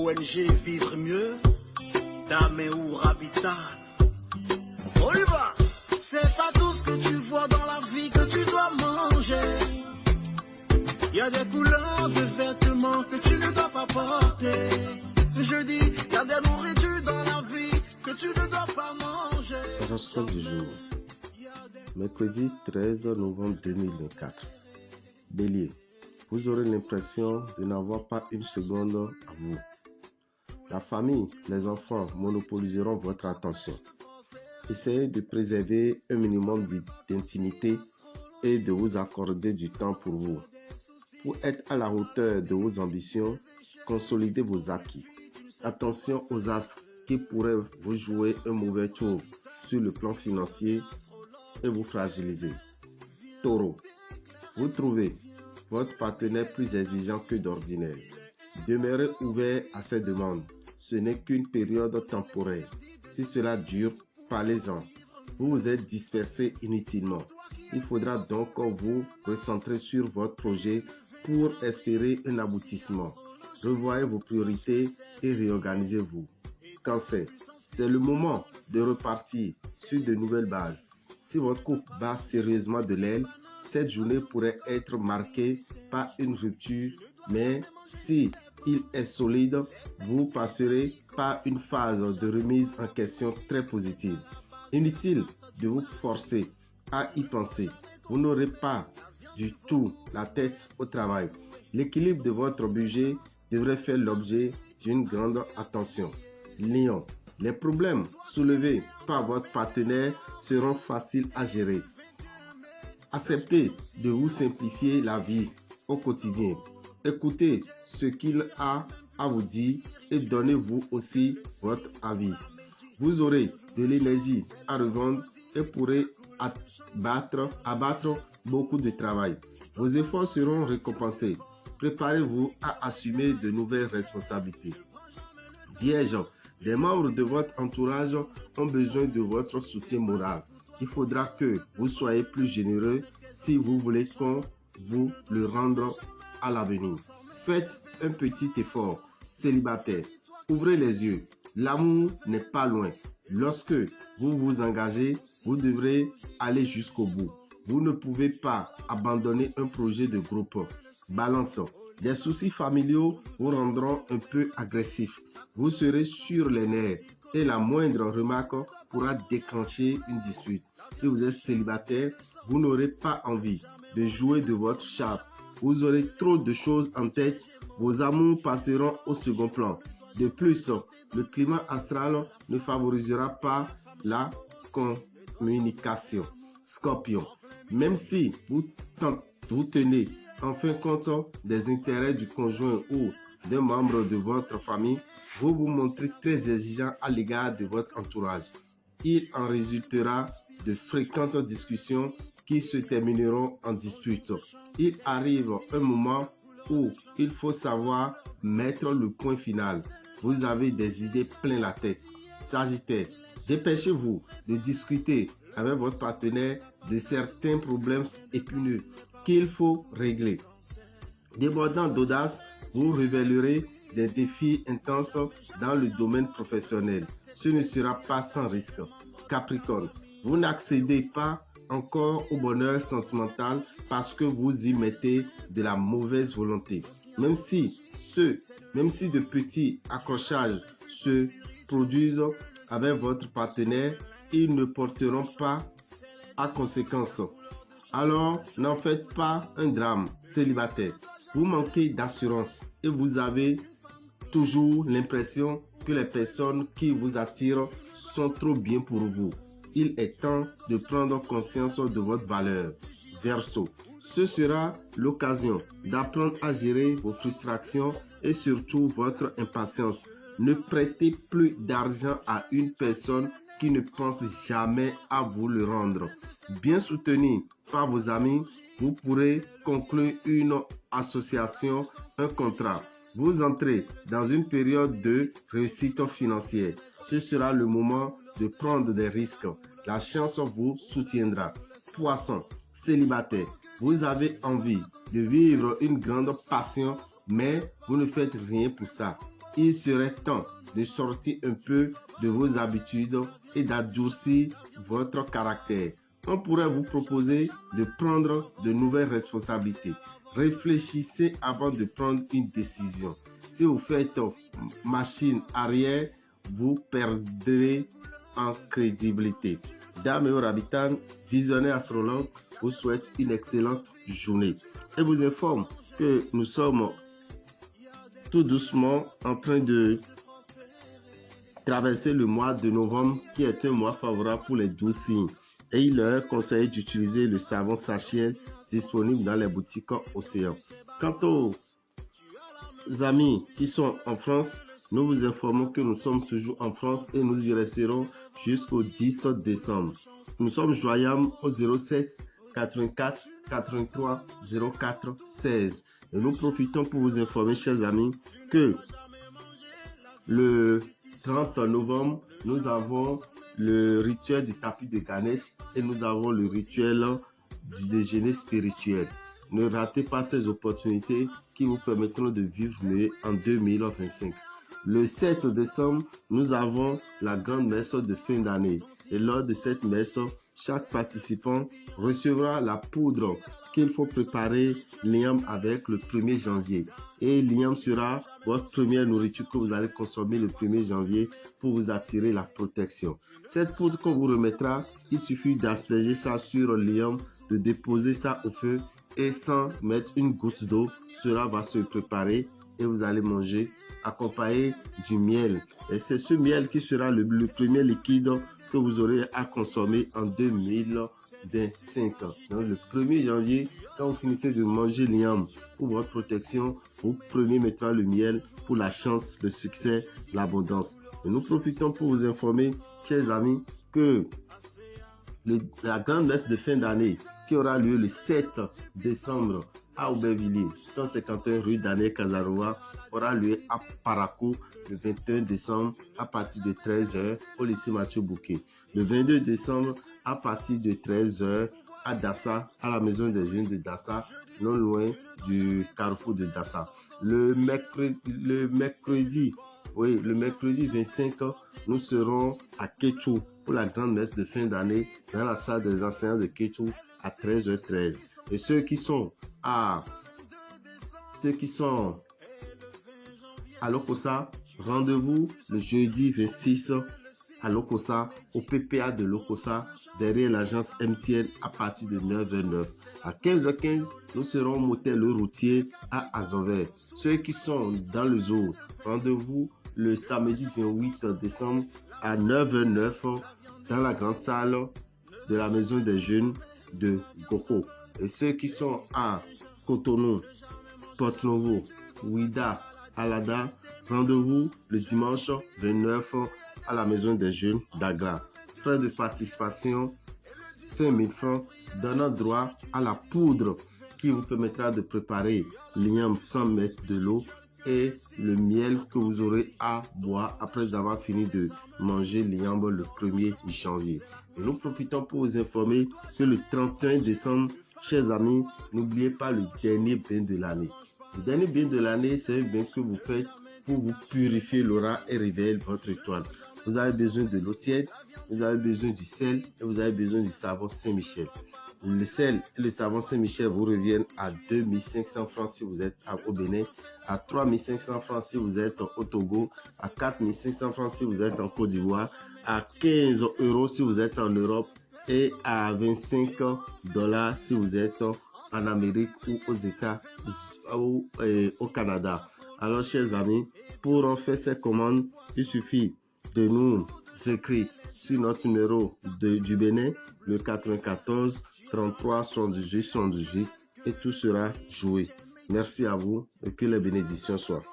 ONG Vivre Mieux, Dame ou Habitat. On y va. C'est pas tout ce que tu vois dans la vie que tu dois manger. Il y a des couleurs de vêtements que tu ne dois pas porter. Je dis, il y a des nourritures dans la vie que tu ne dois pas manger. Horoscope du jour. Mercredi 13 novembre 2024. Bélier. Vous aurez l'impression de n'avoir pas une seconde à vous. La famille, les enfants monopoliseront votre attention. Essayez de préserver un minimum d'intimité et de vous accorder du temps pour vous. Pour être à la hauteur de vos ambitions, consolidez vos acquis. Attention aux astres qui pourraient vous jouer un mauvais tour sur le plan financier et vous fragiliser. Taureau. Vous trouvez votre partenaire plus exigeant que d'ordinaire. Demeurez ouvert à ses demandes. Ce n'est qu'une période temporaire. Si cela dure, parlez-en. Vous vous êtes dispersé inutilement. Il faudra donc vous recentrer sur votre projet pour espérer un aboutissement. Revoyez vos priorités et réorganisez-vous. Cancer. C'est le moment de repartir sur de nouvelles bases. Si votre couple bat sérieusement de l'aile, cette journée pourrait être marquée par une rupture, mais si il est solide, vous passerez par une phase de remise en question très positive. Inutile de vous forcer à y penser. Vous n'aurez pas du tout la tête au travail. L'équilibre de votre budget devrait faire l'objet d'une grande attention. Lion. Les problèmes soulevés par votre partenaire seront faciles à gérer. Acceptez de vous simplifier la vie au quotidien. Écoutez ce qu'il a à vous dire et donnez-vous aussi votre avis. Vous aurez de l'énergie à revendre et pourrez abattre beaucoup de travail. Vos efforts seront récompensés. Préparez-vous à assumer de nouvelles responsabilités. Vierge, les membres de votre entourage ont besoin de votre soutien moral. Il faudra que vous soyez plus généreux si vous voulez qu'on vous le rende à l'avenir. Faites un petit effort. Célibataire, ouvrez les yeux. L'amour n'est pas loin. Lorsque vous vous engagez, vous devrez aller jusqu'au bout. Vous ne pouvez pas abandonner un projet de groupe. Balance. Des soucis familiaux vous rendront un peu agressif. Vous serez sur les nerfs et la moindre remarque pourra déclencher une dispute. Si vous êtes célibataire, vous n'aurez pas envie de jouer de votre charme. Vous aurez trop de choses en tête. Vos amours passeront au second plan. De plus, le climat astral ne favorisera pas la communication. Scorpion. Même si vous tenez en fin compte des intérêts du conjoint ou d'un membre de votre famille, vous vous montrez très exigeant à l'égard de votre entourage. Il en résultera de fréquentes discussions qui se termineront en dispute. Il arrive un moment où il faut savoir mettre le point final. Vous avez des idées plein la tête. Sagittaire, dépêchez-vous de discuter avec votre partenaire de certains problèmes épineux qu'il faut régler. Débordant d'audace, vous révélerez des défis intenses dans le domaine professionnel. Ce ne sera pas sans risque. Capricorne, vous n'accédez pas encore au bonheur sentimental parce que vous y mettez de la mauvaise volonté. Même si de petits accrochages se produisent avec votre partenaire, ils ne porteront pas à conséquence. Alors, n'en faites pas un drame. Célibataire, vous manquez d'assurance et vous avez toujours l'impression que les personnes qui vous attirent sont trop bien pour vous. Il est temps de prendre conscience de votre valeur. Verseau, ce sera l'occasion d'apprendre à gérer vos frustrations et surtout votre impatience. Ne prêtez plus d'argent à une personne qui ne pense jamais à vous le rendre. Bien soutenu par vos amis, vous pourrez conclure une association, un contrat. Vous entrez dans une période de réussite financière. Ce sera le moment de prendre des risques. La chance vous soutiendra. Poisson, célibataire, vous avez envie de vivre une grande passion, mais vous ne faites rien pour ça. il serait temps de sortir un peu de vos habitudes et d'adoucir votre caractère. On pourrait vous proposer de prendre de nouvelles responsabilités. Réfléchissez avant de prendre une décision. Si vous faites machine arrière, vous perdrez en crédibilité. Dame et Orabitan, visionnaire astrologue, vous souhaite une excellente journée et vous informe que nous sommes tout doucement en train de traverser le mois de novembre qui est un mois favorable pour les 12 signes et il leur conseille d'utiliser le savon sachet disponible dans les boutiques Océan. Quant aux amis qui sont en France, nous vous informons que nous sommes toujours en France et nous y resterons jusqu'au 10 décembre. Nous sommes joignables au 07 84 83 04 16 et nous profitons pour vous informer, chers amis, que le 30 novembre, nous avons le rituel du tapis de Ganesh et nous avons le rituel du déjeuner spirituel. Ne ratez pas ces opportunités qui vous permettront de vivre mieux en 2025. Le 7 décembre, nous avons la grande messe de fin d'année. Et lors de cette messe, chaque participant recevra la poudre qu'il faut préparer l'iam avec le 1er janvier. Et l'iam sera votre première nourriture que vous allez consommer le 1er janvier pour vous attirer la protection. Cette poudre qu'on vous remettra, il suffit d'asperger ça sur l'iam, de déposer ça au feu et sans mettre une goutte d'eau, cela va se préparer et vous allez manger accompagné du miel. Et c'est ce miel qui sera le premier liquide que vous aurez à consommer en 2025. Donc le 1er janvier, quand vous finissez de manger l'iam pour votre protection, vous prenez maintenant le miel pour la chance, le succès, l'abondance. Et nous profitons pour vous informer, chers amis, que la grande messe de fin d'année qui aura lieu le 7 décembre à Aubervilliers, 151 rue Daniel Casanova, aura lieu à Parakou le 21 décembre à partir de 13h au lycée Mathieu Bouquet. Le 22 décembre à partir de 13h à Dassa, à la maison des jeunes de Dassa, non loin du carrefour de Dassa. Le mercredi 25, nous serons à Kéchou pour la grande messe de fin d'année dans la salle des enseignants de Kéchou à 13h13. Et ceux qui sont à Lokossa, rendez-vous le jeudi 26 à Lokossa, au PPA de Lokossa, derrière l'agence MTN à partir de 9h09. À 15h15, nous serons au motel Le Routier à Azover. Ceux qui sont dans le zoo, rendez-vous le samedi 28 décembre à 9h09 dans la grande salle de la maison des jeunes de Goko. Et ceux qui sont à Cotonou, Porto-Novo, Ouida, Alada, rendez-vous le dimanche 29 à la maison des jeunes d'Agra. Frais de participation 5 000 francs, donnant droit à la poudre qui vous permettra de préparer l'iam sans mettre de l'eau et le miel que vous aurez à boire après avoir fini de manger l'iam le 1er janvier. Et nous profitons pour vous informer que le 31 décembre, chers amis, n'oubliez pas le dernier bain de l'année. Le dernier bain de l'année, c'est un bain que vous faites pour vous purifier l'aura et réveiller votre étoile. Vous avez besoin de l'eau tiède, vous avez besoin du sel et vous avez besoin du savon Saint-Michel. Le sel et le savon Saint-Michel vous reviennent à 2500 francs si vous êtes au Bénin, à 3500 francs si vous êtes au Togo, à 4500 francs si vous êtes en Côte d'Ivoire, à 15 € si vous êtes en Europe et à 25 $ si vous êtes en Amérique ou aux États ou au Canada. Alors, chers amis, pour faire ces commandes, il suffit de nous écrire sur notre numéro du Bénin, le 94 33 78 78, et tout sera joué. Merci à vous et que les bénédictions soient.